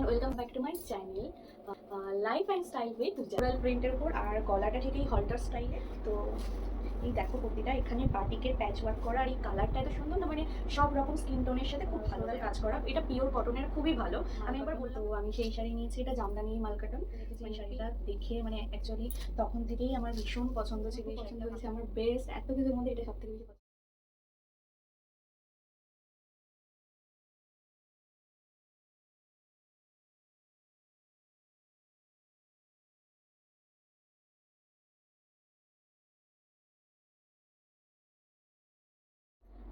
welcome back to my channel life and style with general প্রিন্টের উপর আর গলাটা ঠিক এই হল্টার স্টাইলে। তো এই দেখো কুর্তিটা এখানে বাটিকের প্যাচ ওয়ার্ক করা আর এই কালারটা এত সুন্দর না, মানে সব রকম স্কিন টোনের সাথে খুব ভালো কাজ করা। এটা পিওর কটনের, খুবই ভালো। আমি একবার বললাম, আমি সেই শাড়ি নিয়েছি, এটা জামদানি মালকাটন। মানে শাড়িটা দেখে মানে অ্যাকচুয়ালি তখন থেকেই আমার ভীষণ পছন্দ ছিল, পছন্দ হয়েছে আমার বেস্ট। এত কিছুর মধ্যে এটা সব থেকে বেশি পছন্দ।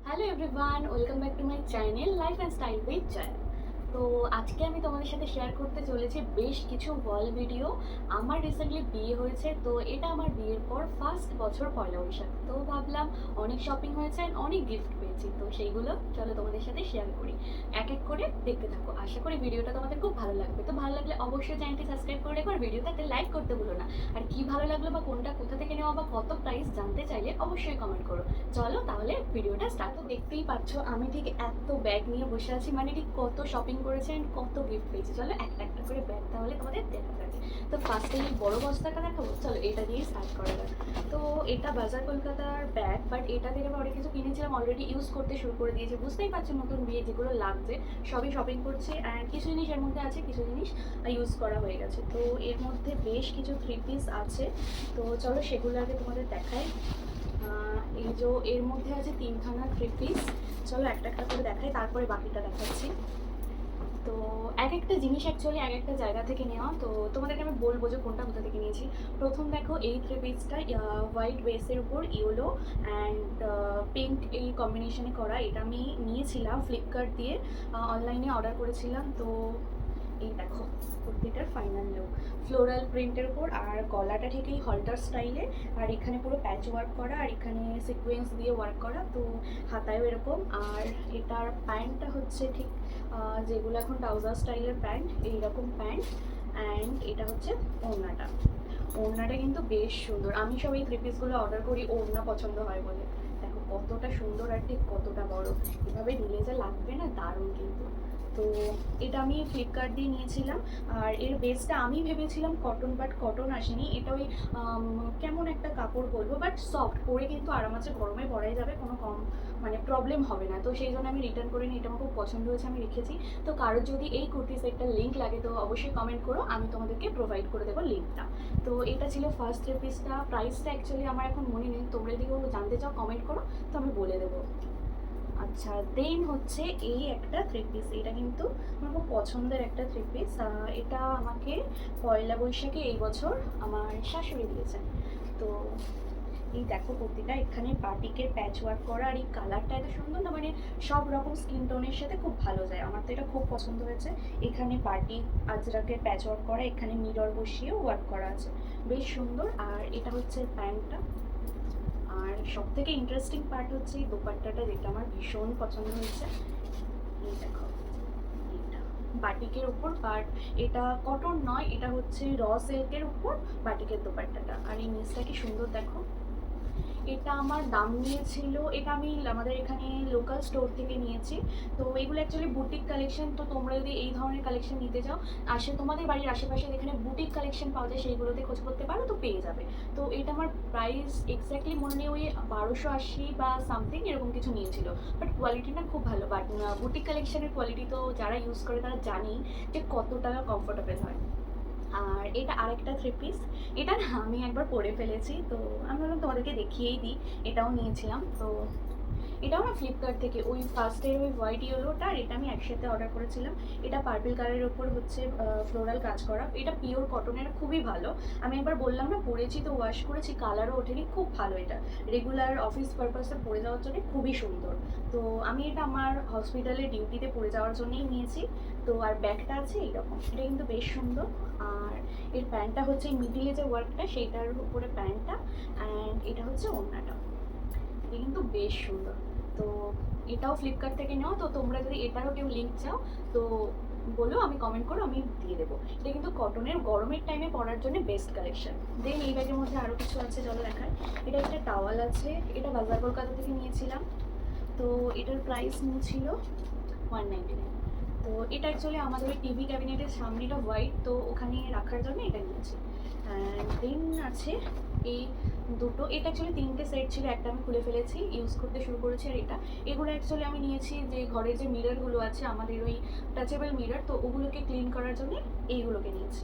Hello everyone, welcome back to my channel life and style with Joy. তো আজকে আমি তোমাদের সাথে শেয়ার করতে চলেছি বেশ কিছু ওয়াল ভিডিও। আমার রিসেন্টলি বিয়ে হয়েছে, তো এটা আমার বিয়ের পর ফার্স্ট বছর পয়লা বৈশাখ। তো ভাবলাম অনেক শপিং হয়েছে, অনেক গিফট পেয়েছি, তো সেইগুলো চলো তোমাদের সাথে শেয়ার করি। এক এক করে দেখতে থাকো, আশা করি ভিডিওটা তোমাদের খুব ভালো লাগবে। তো ভালো লাগলে অবশ্যই চ্যানেলটি সাবস্ক্রাইব করে রেখো আর ভিডিওটাতে লাইক করতে ভুলো না। আর কি ভালো লাগলো বা কোনটা কোথা থেকে নেওয়া বা কত প্রাইস জানতে চাইলে অবশ্যই কমেন্ট করো। চলো তাহলে ভিডিওটা স্টার্ট। তো দেখতেই পাচ্ছ আমি ঠিক এত ব্যাগ নিয়ে বসে আছি, মানে ঠিক কত শপিং করেছি অ্যান্ড কত গিফট পেয়েছি। চলো একটা একটা করে ব্যাগ তাহলে তোমাদের দেখা যাবে। তো ফার্স্টে এই বড় বস্তাটা দেখাবো, চলো এটা দিয়েই স্টার্ট করা যাক। তো এটা বাজার কলকাতার ব্যাগ, বাট এটা থেকে আমি অনেক কিছু কিনেছিলাম, অলরেডি ইউজ করতে শুরু করে দিয়েছি। বুঝতেই পারছো নতুন বিয়ে যেগুলো লাগছে সবই শপিং করছি, অ্যান্ড কিছু জিনিস এর মধ্যে আছে, কিছু জিনিস ইউজ করা হয়ে গেছে। তো এর মধ্যে বেশ কিছু থ্রি পিস আছে, তো চলো সেগুলো আগে তোমাদের দেখাই। এই যে এর মধ্যে আছে তিনখানা থ্রি পিস, চলো একটা একটা করে দেখাই, তারপরে বাকিটা দেখাচ্ছি। তো এক একটা জিনিস অ্যাকচুয়ালি এক একটা জায়গা থেকে নেওয়া, তো তোমাদেরকে আমি বলবো যে কোনটা কোথা থেকে নিয়েছি। প্রথম দেখো এই থ্রি পিসটা হোয়াইট বেসের উপর ইয়েলো অ্যান্ড পিঙ্ক এই কম্বিনেশনে করা। এটা আমি নিয়েছিলাম ফ্লিপকার্ট দিয়ে, অনলাইনে অর্ডার করেছিলাম। তো এই দেখো কুর্তিটার ফাইনাল লুক, ফ্লোরাল প্রিন্টের উপর আর গলাটা ঠিক এই হল্টার স্টাইলে, আর এখানে পুরো প্যাচ ওয়ার্ক করা আর এখানে সিকোয়েন্স দিয়ে ওয়ার্ক করা, তো হাতায়ও এরকম। আর এটার প্যান্টটা হচ্ছে ঠিক যেগুলো এখন ট্রাউজার স্টাইলের প্যান্ট, এইরকম প্যান্ট। অ্যান্ড এটা হচ্ছে ওড়নাটা, ওড়নাটা কিন্তু বেশ সুন্দর। আমি সব এই থ্রি পিসগুলো অর্ডার করি ওড়না পছন্দ হয় বলে। দেখো কতটা সুন্দর আর ঠিক কতটা বড়, এভাবে নিলে যা লাগবে না, দারুণ কিন্তু। তো এটা আমি ফ্লিপকার্ট দিয়ে নিয়েছিলাম। আর এর বেসটা আমি ভেবেছিলাম কটন, বাট কটন আসেনি। এটা ওই কেমন একটা কাপড় বলবো, বাট সফট, পরে কিন্তু আরাম আছে, গরমে পরাই যাবে, কোনো কম মানে প্রবলেম হবে না। তো সেই জন্য আমি রিটার্ন করে নিই, এটা আমার খুব পছন্দ হয়েছে, আমি রেখেছি। তো কারোর যদি এই কুর্তি সেটটার লিঙ্ক লাগে তো অবশ্যই কমেন্ট করো, আমি তোমাদেরকে প্রোভাইড করে দেবো লিঙ্কটা। তো এটা ছিল ফার্স্ট থ্রি পিসটা। প্রাইসটা অ্যাকচুয়ালি আমার এখন মনে নেই, তোমরা যদি কেউ জানতে চাও কমেন্ট করো, তো আমি বলে দেবো। আচ্ছা, দেন হচ্ছে এই একটা থ্রি পিস, এটা কিন্তু আমার খুব পছন্দের একটা থ্রি পিস। এটা আমাকে পয়লা বৈশাখে এই বছর আমার শাশুড়ি দিয়েছেন। তো এই দেখো কুর্তিটা এখানে বাটিকের প্যাচ ওয়ার্ক করা আর এই কালারটা এত সুন্দর না, মানে সব রকম স্কিন টোনের সাথে খুব ভালো যায়। আমার তো এটা খুব পছন্দ হয়েছে। এখানে বাটিক আজরাকের প্যাচ ওয়ার্ক করা, এখানে মিরর বসিয়েও ওয়ার্ক করা আছে, বেশ সুন্দর। আর এটা হচ্ছে প্যান্টটা। আর সব থেকে ইন্টারেস্টিং পার্ট হচ্ছে এই দোপাট্টাটা, যেটা আমার ভীষণ পছন্দ হয়েছে। এই দেখো এটা বাটিকের উপর, বাট এটা কটন নয়, এটা হচ্ছে র সিল্কের উপর বাটিকের দোপাট্টাটা। আর এই নিচটা কি সুন্দর দেখো। এটা আমার দাম নিয়েছিল, এটা আমি আমাদের এখানে লোকাল স্টোর থেকে নিয়েছি। তো এগুলো অ্যাকচুয়ালি বুটিক কালেকশন। তো তোমরা যদি এই ধরনের কালেকশন নিতে চাও, তোমাদের বাড়ির আশেপাশে যেখানে বুটিক কালেকশন পাওয়া যায় সেইগুলোতে খোঁজ করতে পারো, তো পেয়ে যাবে। তো এটা আমার প্রাইস এক্স্যাক্টলি মনে নেই, ওই 1280 বা সামথিং এরকম কিছু নিয়েছিল। বাট কোয়ালিটিটা খুব ভালো। বাট বুটিক কালেকশনের কোয়ালিটি তো যারা ইউজ করে তারা জানি যে কতটা কমফোর্টেবল হয়। আর এটা আরেকটা থ্রি পিস, এটা না আমি একবার পরে ফেলেছি, তো আমি ভাবলাম তোমাদেরকে দেখিয়েই দিই। এটাও নিয়েছিলাম, তো এটাও না ফ্লিপকার্ট থেকে, ওই ফার্স্টের ওই হোয়াইট ইয়েলোটা আর এটা আমি একসাথে অর্ডার করেছিলাম। এটা পার্পল কালারের ওপর হচ্ছে ফ্লোরাল কাজ করা, এটা পিওর কটনের, খুবই ভালো। আমি একবার বললাম না পরেছি, তো ওয়াশ করেছি, কালারও ওঠেনি, খুব ভালো। এটা রেগুলার অফিস পারপাসে পরে যাওয়ার জন্য খুবই সুন্দর। তো আমি এটা আমার হসপিটালে ডিউটিতে পরে যাওয়ার জন্যই নিয়েছি। তো আর ব্যাগটা আছে এইরকম, এটা কিন্তু বেশ সুন্দর। আর এর প্যান্টটা হচ্ছে মিডিলে যে ওয়ার্কটা সেইটার উপরে প্যান্টটা, অ্যান্ড এটা হচ্ছে ওড়নাটা। এটা কিন্তু বেশ সুন্দর। তো এটাও ফ্লিপকার্ট থেকে নেওয়া। তো তোমরা যদি এটারও কেউ লিঙ্ক চাও তো বলো, আমি কমেন্ট করো, আমি দিয়ে দেবো। এটা কিন্তু কটনের, গরমের টাইমে পরার জন্য বেস্ট কালেকশন। দেন এই ব্যাগের মধ্যে আরও কিছু আছে, চলো দেখায়। এটা একটা টাওয়াল আছে, এটা বাজার কলকাতা থেকে নিয়েছিলাম। তো এটার প্রাইস নিয়েছিল 199। তো এটা অ্যাকচুয়ালি আমাদের ওই টিভি ক্যাবিনেটের সামনেটা হোয়াইট, তো ওখানে রাখার জন্য এটা নিয়েছি। অ্যান্ড দেন আছে এই দুটো, এটা অ্যাকচুয়ালি 3টে সেট ছিল, একটা আমি খুলে ফেলেছি, ইউজ করতে শুরু করেছি। আর এগুলো অ্যাকচুয়ালি আমি নিয়েছি যে ঘরের যে মিররগুলো আছে আমাদের ওই টাচেবল মিরর, তো ওগুলোকে ক্লিন করার জন্য এইগুলোকে নিয়েছি।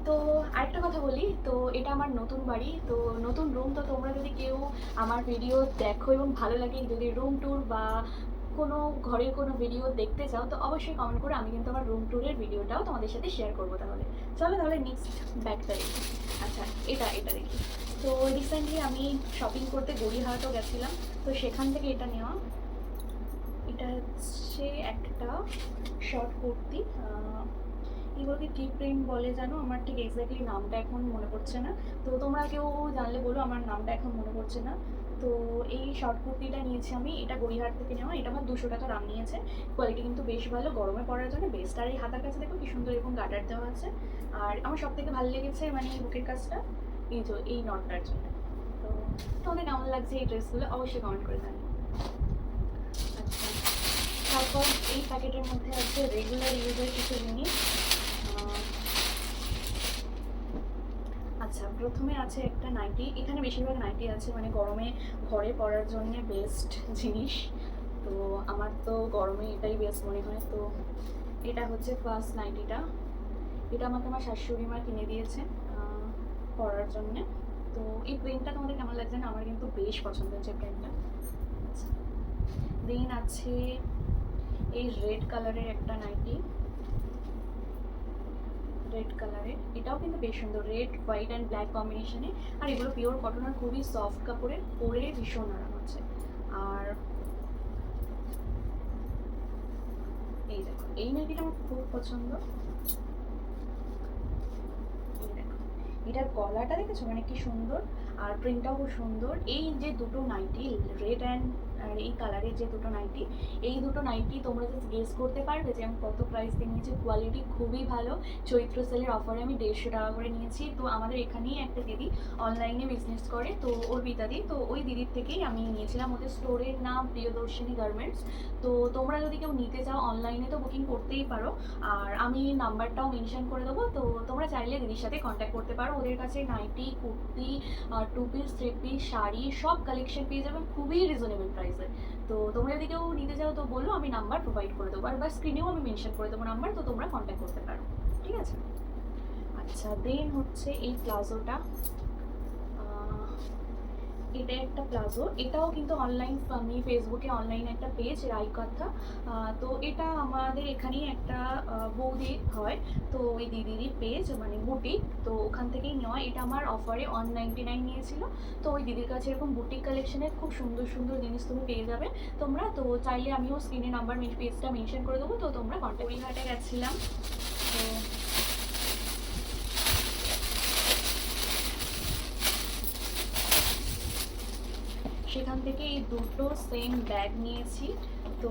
তো আরেকটা কথা বলি, তো এটা আমার নতুন বাড়ি, তো নতুন রুম। তো তোমরা যদি কেউ আমার ভিডিও দেখো এবং ভালো লাগে, যদি রুম ট্যুর বা কোনো ঘরের কোনো ভিডিও দেখতে চাও, তো অবশ্যই কমেন্ট করে, আমি কিন্তু আমার রুম ট্যুরের ভিডিওটাও তোমাদের সাথে শেয়ার করবো। তাহলে নেক্সট ব্যাগটা দেখি। আচ্ছা, এটা দেখি। তো রিসেন্টলি আমি শপিং করতে গড়িয়াহাটও গেছিলাম, তো সেখান থেকে এটা নেওয়া। এটা হচ্ছে একটা শর্ট কুর্তি, এগুলোকে কী প্রিন্ট বলে জানো, আমার ঠিক এক্স্যাক্টলি নামটা এখন মনে পড়ছে না। তো তোমরা কেউ জানলে বলো, আমার নামটা এখন মনে পড়ছে না। তো এই শর্ট কুর্তিটা নিয়েছি আমি, এটা গড়িয়াহাট থেকে নেওয়া। এটা আমার 200 টাকা দাম নিয়েছে। কোয়ালিটি কিন্তু বেশ ভালো, গরমে পরার জন্য বেস্ট। আর এই হাতার কাছে দেখো কি সুন্দর এরকম গার্ডার দেওয়া আছে। আর আমার সব থেকে ভালো লেগেছে মানে বুকের কাজটা, এই নটটার জন্য। তো তোমাদের কেমন লাগছে এই ড্রেসগুলো অবশ্যই কমেন্ট করে জানিও। আচ্ছা, তারপর এই প্যাকেটের মধ্যে আছে রেগুলার ইউজের কিছু জিনিস। আচ্ছা, প্রথমে আছে একটা নাইটি। এখানে বেশিরভাগ নাইটি আছে, মানে গরমে ঘরে পরার জন্য বেস্ট জিনিস। তো আমার তো গরমে এটাই বেস্ট মনে হয়। তো এটা হচ্ছে ফার্স্ট নাইটিটা। এটা আমাকে আমার শাশুড়ি মা কিনে দিয়েছে পরার জন্যে। তো এই প্রিন্টটা তোমাদের কেমন লাগছে না, আমার কিন্তু বেশ পছন্দ হয়েছে প্রিন্টটা। আচ্ছা, দেন আছে এই রেড কালারের একটা নাইটি, রেড কালারের। এটাও কিন্তু বেশ সুন্দর, রেড হোয়াইট অ্যান্ড ব্ল্যাক কম্বিনেশনে। আর এগুলো পিওর কটন আর খুবই সফট কাপড়ের, পরে ভীষণ আরাম আছে। আর এই দেখো, এই নাইটিটা আমার খুব পছন্দ। এই দেখো, এটার গলাটা দেখেছো মানে কি সুন্দর, আর প্রিন্টটাও খুব সুন্দর। এই যে দুটো নাইটি, রেড অ্যান্ড আর এই কালারের যে দুটো নাইটি, এই দুটো নাইটি তোমরা জাস্ট গেস করতে পারবে যে আমি কত প্রাইস দিয়ে নিয়েছি। কোয়ালিটি খুবই ভালো। চৈত্র সেলের অফারে আমি 150 টাকা করে নিয়েছি। তো আমাদের এখানেই একটা দিদি অনলাইনে বিজনেস করে, তো অর্পিতাদি, তো ওই দিদির থেকেই আমি নিয়েছিলাম। ওদের স্টোরের নাম প্রিয়দর্শিনী গার্মেন্টস। তো তোমরা যদি কেউ নিতে চাও অনলাইনে তো বুকিং করতেই পারো, আর আমি নাম্বারটাও মেনশন করে দেবো। তো তোমরা চাইলে দিদির সাথে কন্ট্যাক্ট করতে পারো। ওদের কাছে nighty, kurti, 2 piece, 3 piece, sari সব কালেকশন পেয়ে যাবেন খুবই রিজনেবল প্রাইসে। তো তোমরা যদি কেউ নিতে চাও তো বলো, আমি নাম্বার প্রোভাইড করে দেবো, আর বা স্ক্রিনেও আমি মেনশন করে দেবো নাম্বার, তো তোমরা কন্ট্যাক্ট করতে পারো, ঠিক আছে। আচ্ছা, দেন হচ্ছে এই প্লাজোটা। এটা একটা প্লাজো, এটাও কিন্তু অনলাইন, আমি ফেসবুকে অনলাইন একটা পেজ রাইকথা। তো এটা আমাদের এখানেই একটা বৌদি হয়, তো ওই দিদিরই পেজ মানে বুটিক, তো ওখান থেকেই নেওয়া। এটা আমার অফারে 199 নিয়েছিল। তো ওই দিদির কাছে এরকম বুটিক কালেকশনের খুব সুন্দর সুন্দর জিনিস তুমি পেয়ে যাবে তোমরা। তো চাইলে আমিও স্ক্রিনে নাম্বার পেজটা মেনশন করে দেবো, তো তোমরা কন্ট্যাক্ট। গড়িয়াহাটে গেছিলাম, তো সেখান থেকে এই দুটো সেম ব্যাগ নিয়েছি। তো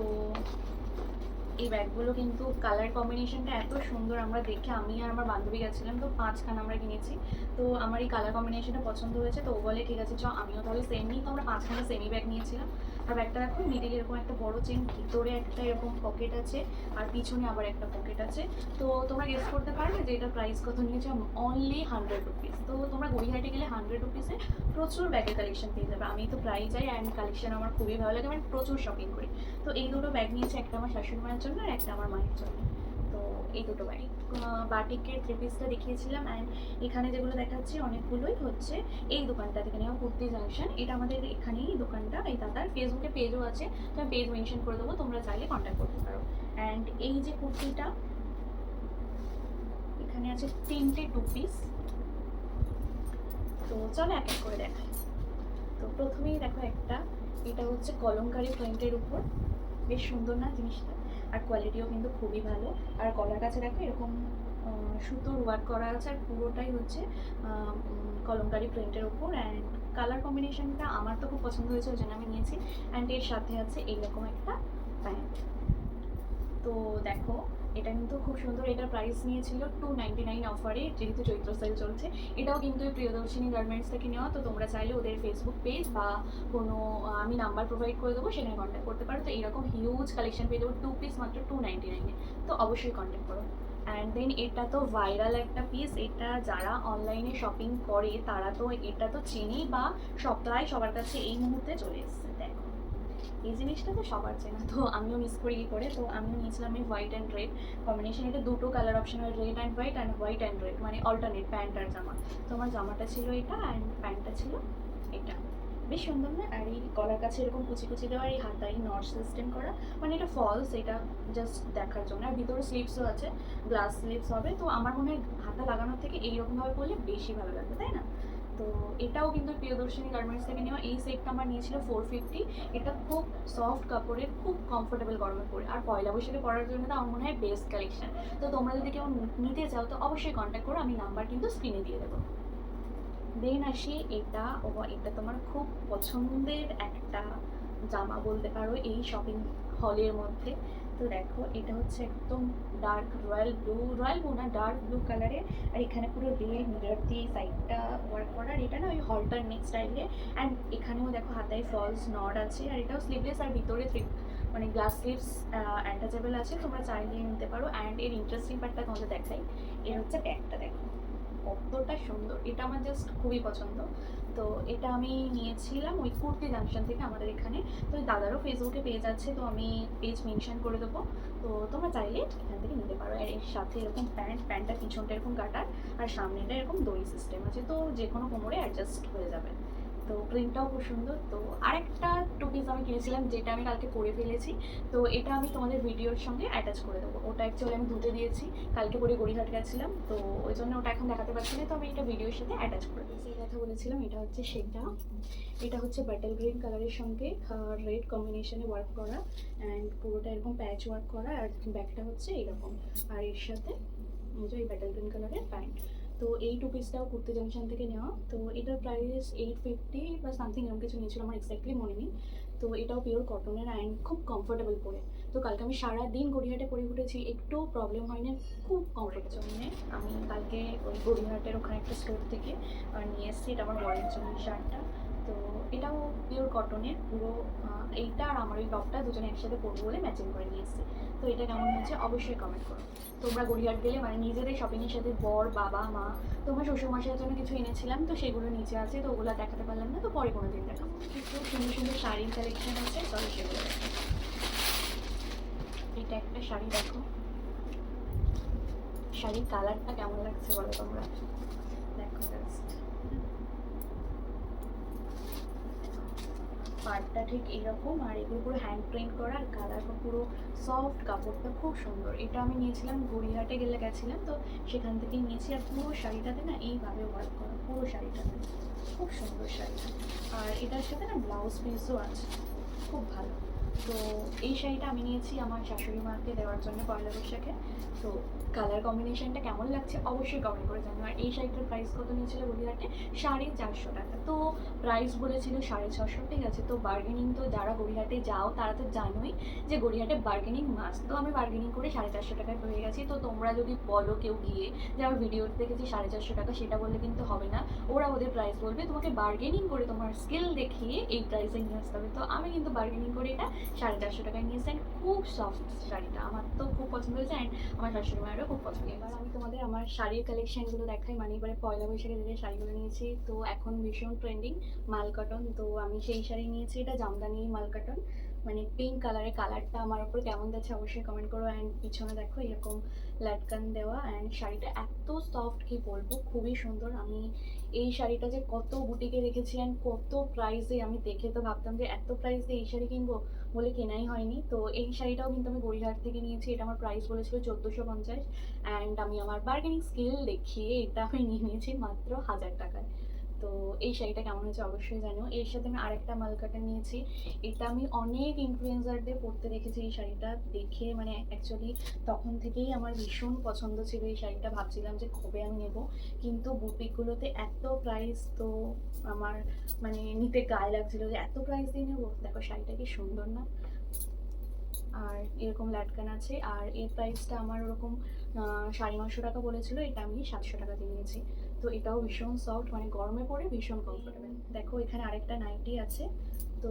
এই ব্যাগগুলো কিন্তু কালার কম্বিনেশনটা এত সুন্দর, আমরা দেখে, আমি আর আমার বান্ধবী গেছিলাম, তো 5খানা আমরা কিনেছি। তো আমার এই কালার কম্বিনেশনটা পছন্দ হয়েছে, তো ও বলে ঠিক আছে চ আমিও তাহলে সেম নিই। তো আমরা 5খানা সেমি ব্যাগ নিয়েছিলাম। আর ব্যাগটা দেখো, মিডিল এরকম একটা বড় চেন, ভিতরে একটা এরকম পকেট আছে, আর পিছনে আবার একটা পকেট আছে। তো তোমরা গেস করতে পারবে যে এটা প্রাইস কত নিয়েছে, অনলি 100 রুপিস। তো তোমরা গড়িয়াহাটে গেলে 100 রুপিসে প্রচুর ব্যাগের কালেকশন পেয়ে যাবে। আমি তো প্রায় যাই, অ্যান্ড কালেকশন আমার খুবই ভালো লাগে, আমি প্রচুর শপিং করি। তো এই দুটো ব্যাগ নিয়েছি, একটা আমার শাশুড়ি মায়ের জন্য আর একটা আমার মায়ের জন্য। তো এই দুটো ব্যাগ, বাটিকের 3 পিসটা দেখিয়েছিলাম। অ্যান্ড এখানে যেগুলো দেখাচ্ছি অনেকগুলোই হচ্ছে এই দোকানটা থেকে নেওয়া, কুর্তি জাংশন। এটা আমাদের এখানেই দোকানটা, এই দাদার ফেসবুকে পেজও আছে, তো আমি পেজ মেনশন করে দেবো, তোমরা চাইলে কন্ট্যাক্ট করতে পারো। অ্যান্ড এই যে কুর্তিটা, এখানে আছে 3টে 2 পিস। তো চলো এক এক করে দেখাই। তো প্রথমেই দেখো একটা, এটা হচ্ছে কলমকারি প্রিন্টের উপর, বেশ সুন্দর না জিনিসটা, আর কোয়ালিটিও কিন্তু খুবই ভালো। আর গলার কাছে দেখো এরকম সুতোর ওয়ার্ক করা আছে, আর পুরোটাই হচ্ছে কলমকারি প্রিন্টের উপর। অ্যান্ড কালার কম্বিনেশনটা আমার তো খুব পছন্দ হয়েছে, ওই জন্য আমি নিয়েছি। অ্যান্ড এর সাথে আছে এইরকম একটা প্যান্ট। তো দেখো এটা কিন্তু খুব সুন্দর, এটার প্রাইস নিয়েছিল 299 অফারে, যেহেতু চৈত্র সেল চলছে। এটাও কিন্তু এই প্রিয়দর্শিনী গার্মেন্টস থেকে নেওয়া। তো তোমরা চাইলে ওদের ফেসবুক পেজ বা কোনো আমি নাম্বার প্রোভাইড করে দেবো, সেখানে কন্ট্যাক্ট করতে পারো। তো এইরকম হিউজ কালেকশন পেয়ে যাবো 2 পিস মাত্র 299-এ। তো অবশ্যই কন্ট্যাক্ট করো। অ্যান্ড দেন এটা তো ভাইরাল একটা পিস, এটা যারা অনলাইনে শপিং করে তারা তো এটা তো চেনেই, বা প্রায় সবার কাছে এই মুহূর্তে চলে এসছে। দেখো এই জিনিসটা তো সবার চেনা, তো আমিও মিস করি কি করে। তো আমিও নিয়েছিলাম এই হোয়াইট অ্যান্ড রেড কম্বিনেশন। এটা দুটো কালার অপশন হয়, red and white and red, মানে অল্টারনেট প্যান্ট আর জামা। তো আমার জামাটা ছিল এটা অ্যান্ড প্যান্টটা ছিল এটা। বেশ সুন্দর না? আর এই গলার কাছে এরকম কুচি কুচি দেওয়া, এই হাতায় নট সিস্টেম করা, মানে এটা ফলস, এটা জাস্ট দেখার জন্য। আর ভিতরে স্লিভসও আছে, গ্লাস স্লিভস হবে। তো আমার মনে হয় হাতা লাগানোর থেকে এইরকমভাবে পরলে বেশি ভালো লাগবে, তাই না? তো এটাও কিন্তু প্রিয়দর্শিনী গার্মেন্টস থেকে নেওয়া। এই সেটটা আমার নিয়েছিল 450। এটা খুব সফট কাপড়ের, খুব কমফোর্টেবল গরমে পরে, আর পয়লা বৈশাখে পরার জন্য তো আমার মনে হয় বেস্ট কালেকশন। তো তোমরা যদি কেউ নিতে চাও তো অবশ্যই কন্ট্যাক্ট করো, আমি নাম্বার কিন্তু স্ক্রিনে দিয়ে দেবো। দেন আসি এটা, এটা তোমার খুব পছন্দের একটা জামা বলতে পারো এই শপিং হলের মধ্যে। তো দেখো এটা হচ্ছে একদম ডার্ক রয়্যাল ব্লু না, ডার্ক ব্লু কালারের। আর এখানে পুরো রিয়েল মিরর দিয়ে সাইডটা ওয়ার্ক করার, এটা না ওই হলটার নেক স্টাইলে। অ্যান্ড এখানেও দেখো হাতায় ফলস নট আছে, আর এটাও স্লিভলেস, আর ভিতরে মানে গ্লাস স্লিভস অ্যাটাচেবল আছে, তোমরা চাইলে নিতে পারো। অ্যান্ড এর ইন্টারেস্টিং পার্টটা তোমাদের দেখাই, এর হচ্ছে ব্যাগটা দেখো কতটা সুন্দর, এটা আমার জাস্ট খুবই পছন্দ। তো এটা আমি নিয়েছিলাম ওই কুর্তি জাংশন থেকে, আমাদের এখানে। তো ওই দাদারও ফেসবুকে পেজ আছে, তো আমি পেজ মেনশন করে দেবো। তো তোমরা চাইলে এখান থেকে নিতে পারো। আর এর সাথে এরকম প্যান্টটা পিছনটা এরকম কাটার, আর সামনেটা এরকম দড়ি সিস্টেম আছে, তো যে কোনো কোমরে অ্যাডজাস্ট হয়ে যাবে। তো প্রিন্টটাও খুব সুন্দর। তো আরেকটা টু পিস আমি কিনেছিলাম, যেটা আমি কালকে পরে ফেলেছি। তো এটা আমি তোমাদের ভিডিওর সঙ্গে অ্যাটাচ করে দেবো। ওটা অ্যাকচুয়ালি আমি ধুতে দিয়েছি, কালকে পরে গড়িয়াহাট গেছিলাম, তো ওই জন্য ওটা এখন দেখাতে পারছি না। তো আমি এটা ভিডিওর সাথে অ্যাটাচ করে দিয়েছি। এই কথা বলেছিলাম, এটা হচ্ছে সেটা। এটা হচ্ছে বাটার গ্রিন কালারের সঙ্গে রেড কম্বিনেশনে ওয়ার্ক করা, অ্যান্ড পুরোটা এরকম প্যাচ ওয়ার্ক করা, আর ব্যাগটা হচ্ছে এরকম। আর এর সাথে এই বাটার গ্রিন কালারের প্যান্ট। তো এই টু পিসটাও কুর্তি জাংশন থেকে নেওয়া। তো এটার প্রাইস 850 বা সামথিং এরকম কিছু নিয়েছিল, আমার এক্স্যাক্টলি মনে নেই। তো এটাও পিওর কটনের অ্যান্ড খুব কমফোর্টেবল পরে। তো কালকে আমি সারাদিন গড়িয়াহাটে পরে উঠেছি, একটু প্রবলেম হয়নি, খুব কমফোর্টেবল জন্য আমি কালকে ওই গড়িয়াহাটের ওখানে একটা স্টোর থেকে নিয়ে এসেছি। এটা আমার বরের জন্য শার্টটা। তো এটাও পিওর কটনের পুরো। এইটা আর আমার ওই টপটা দুজনে একসাথে পরবো বলে ম্যাচিং করে নিয়ে এসেছি। তো এটা কেমন হয়েছে অবশ্যই কমেন্ট করো। তোমরা গড়িয়াহাট গেলে মানে নিজেদের শপিংয়ের সাথে বর, বাবা, মা, তোমার শ্বশুরমশাইয়ের জন্য কিছু এনেছিলাম, তো সেগুলো নিচে আছে, তো ওগুলো দেখাতে পারলাম না, তো পরে কোনো দিন দেখাবো। কিছু সুন্দর সুন্দর শাড়ির কালেকশন আছে, চলো সেগুলো দেখো। এটা একটা শাড়ি দেখো, শাড়ির কালারটা কেমন লাগছে বলো তোমরা, দেখো জাস্ট। পাড়টা ঠিক এইরকম, আর এগুলো পুরো হ্যান্ড প্রিন্ট করা, আর কালারটা পুরো সফট, কাপড়টা খুব সুন্দর। এটা আমি নিয়েছিলাম গড়িয়াহাটে গেছিলাম, তো সেখান থেকেই নিয়েছি। আর পুরো শাড়িটাতে না এইভাবে ওয়ার্ক করা, পুরো শাড়িটাতে খুব সুন্দর শাড়িটা। আর এটার সাথে না ব্লাউজ পিসও আছে, খুব ভালো। তো এই শাড়িটা আমি নিয়েছি আমার শাশুড়ি মাকে দেওয়ার জন্য পয়লা বৈশাখে। তো কালার কম্বিনেশনটা কেমন লাগছে অবশ্যই কমেন্ট করে জানো। আর এই শাড়িটার প্রাইস কত নিয়েছিল গড়িয়াহাটে? 450 টাকা। তো প্রাইস বলেছিল 650, ঠিক আছে। তো বার্গেনিং, তো যারা গড়িয়াহাটে যাও তারা তো জানোই যে গড়িয়াহাটে বার্গেনিং মাস্ট। তো আমি বার্গেনিং করে 450 টাকায় পেয়ে গেছি। তো তোমরা যদি বলো কেউ গিয়ে যে আমার ভিডিওতে দেখেছি 450 টাকা, সেটা বললে কিন্তু হবে না। ওরা ওদের প্রাইস বলবে, তোমাকে বার্গেনিং করে তোমার স্কিল দেখিয়ে এই প্রাইসে নিয়ে আসতে হবে। তো আমি কিন্তু বার্গেনিং করে এটা 450 টাকায় নিয়েছি। অ্যান্ড খুব সফট শাড়িটা, আমার তো খুব পছন্দ হয়েছে, অ্যান্ড আমার শাশুড়ি মায়েরও খুব পছন্দ। এবার আমি তোমাদের আমার শাড়ির কালেকশানগুলো দেখাই, মানে এবারে পয়লা বৈশাখে যে শাড়িগুলো নিয়েছি। তো এখন ভীষণ ট্রেন্ডিং মাল কটন, তো আমি সেই শাড়ি নিয়েছি। এটা জামদানি মাল কটন, মানে পিঙ্ক কালারের। কালারটা আমার উপর কেমন যাচ্ছে অবশ্যই কমেন্ট করো। অ্যান্ড পিছনে দেখো এরকম লাটকান দেওয়া, অ্যান্ড শাড়িটা এত সফট কি বলবো, খুবই সুন্দর। আমি এই শাড়িটা যে কত বুটিকে রেখেছি অ্যান্ড কত প্রাইসে, আমি দেখে তো ভাবতাম যে এত প্রাইসে এই শাড়ি কিনবো, বলে কেনাই হয়নি। তো এই শাড়িটাও কিন্তু আমি গড়িয়াহাট থেকে নিয়েছি। এটা আমার প্রাইস বলেছিল 1450, অ্যান্ড আমি আমার বার্গেনিং স্কিল দেখিয়ে এটা আমি নিয়ে নিয়েছি মাত্র 1000 টাকায়। তো এই শাড়িটা কেমন হয়েছে অবশ্যই জানিও। এর সাথে আমি আরেকটা মালকাটা নিয়েছি। এটা আমি অনেক ইনফ্লুয়েন্সারদের পরতে দেখেছি, এই শাড়িটা দেখে মানে অ্যাকচুয়ালি তখন থেকেই আমার ভীষণ পছন্দ ছিল এই শাড়িটা। ভাবছিলাম যে কবে আমি নেবো, কিন্তু বুটিকগুলোতে এত প্রাইস, তো আমার মানে নিতে গায়ে লাগছিল যে এত প্রাইস দিয়ে নেবো। দেখো শাড়িটা কি সুন্দর না? আর এরকম লাটকান আছে। আর এর প্রাইসটা আমার ওরকম 950 টাকা বলেছিল, এটা আমি 700 টাকা দিয়ে নিয়েছি। তো এটাও ভীষণ সফট, মানে গরমে পরে ভীষণ কমফোর্টেবল। দেখো এখানে আরেকটা নাইটি আছে, তো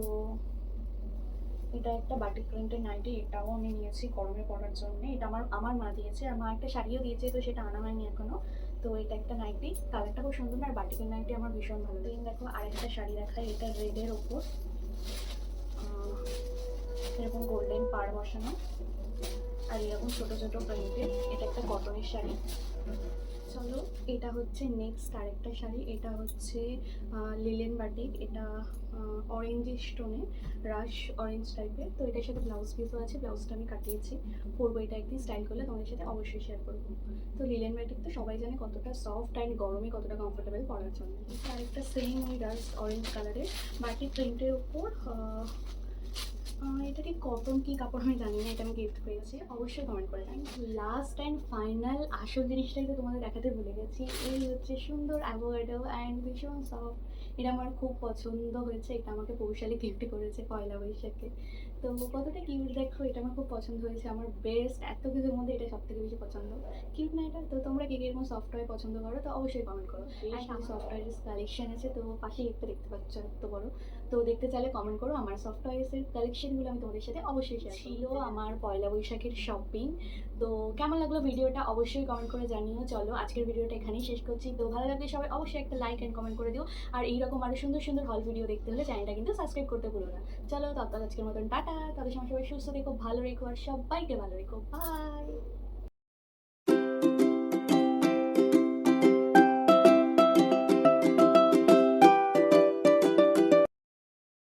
এটা একটা বাটিক প্রিন্টের নাইটি, এটাও আমি নিয়েছি গরমে পরার জন্য। এটা আমার আমার মা দিয়েছে, আর মা একটা শাড়িও দিয়েছে, তো সেটা আনা হয়নি এখনো। তো এটা একটা নাইটি, কালারটা খুব সুন্দর না, আর বাটিকের নাইটি আমার ভীষণ ভালো লাগে। দেখো আরেকটা শাড়ি দেখাই, এটা রেডের ওপর এরকম গোল্ডেন পাড় বসানো, আর এরকম ছোটো ছোটো প্রিন্টের। এটা একটা কটনের শাড়ি। চলো এটা হচ্ছে নেক্সট আরেকটা শাড়ি, এটা হচ্ছে লিলেন বাটিক, এটা অরেঞ্জ স্টোনে, রাশ অরেঞ্জ টাইপের। তো এটার সাথে ব্লাউজ পিসও আছে, ব্লাউজটা আমি কাটিয়েছি, পরবো এটা একদিন স্টাইল করলে তোমাদের সাথে অবশ্যই শেয়ার করবো। তো লিলেন বাটিক তো সবাই জানে কতটা সফট অ্যান্ড গরমে কতটা কমফোর্টেবল পরার জন্য। আরেকটা সেম ওই রাশ অরেঞ্জ কালারের বাটিক প্রিন্টের উপর, এটা ঠিক কটন কি কাপড় আমি জানি না, এটা আমি গিফট পেয়েছি, অবশ্যই কমেন্ট করে জানি। লাস্ট অ্যান্ড ফাইনাল আসল জিনিসটাই তো তোমাদের দেখাতে ভুলে গেছি, এই হচ্ছে সুন্দর অ্যাভোকাডো অ্যান্ড ভীষণ সফট। এটা আমার খুব পছন্দ হয়েছে, এটা আমাকে পৌশালী গিফট করেছে পয়লা বৈশাখে। তো কতটা কিউট দেখো, এটা আমার খুব পছন্দ হয়েছে, আমার বেস্ট এত কিছুর মধ্যে এটা সব থেকে বেশি পছন্দ। কিউট না এটা? তো তোমরা কে এরকম সফটওয়্যার পছন্দ করো তো অবশ্যই কমেন্ট করো। আর সফটওয়্যারের কালেকশন আছে, তো পাশেই একটা দেখতে পাচ্ছ এত বড়। তো দেখতে চাইলে কমেন্ট করো, আমার সফটওয়্যার্সের কালেকশনগুলো আমি তোমাদের সাথে অবশ্যই শেয়ার ছিল আমার পয়লা বৈশাখের শপিং। তো কেমন লাগলো ভিডিওটা অবশ্যই কমেন্ট করে জানিও। চলো আজকের ভিডিওটা এখানেই শেষ করছি, তো ভালো লাগলে সবাই অবশ্যই একটা লাইক অ্যান্ড কমেন্ট করে দিও। আর এইরকম আরও সুন্দর সুন্দর হল ভিডিও দেখতে হলে চ্যানেলটা কিন্তু সাবস্ক্রাইব করতে ভুলো না। চলো তত আজকের মতন টাটা, তাদের সময় সবাই সুস্থ রেখো, ভালো রেখো, আর সবাইকে ভালো রেখো, বাই।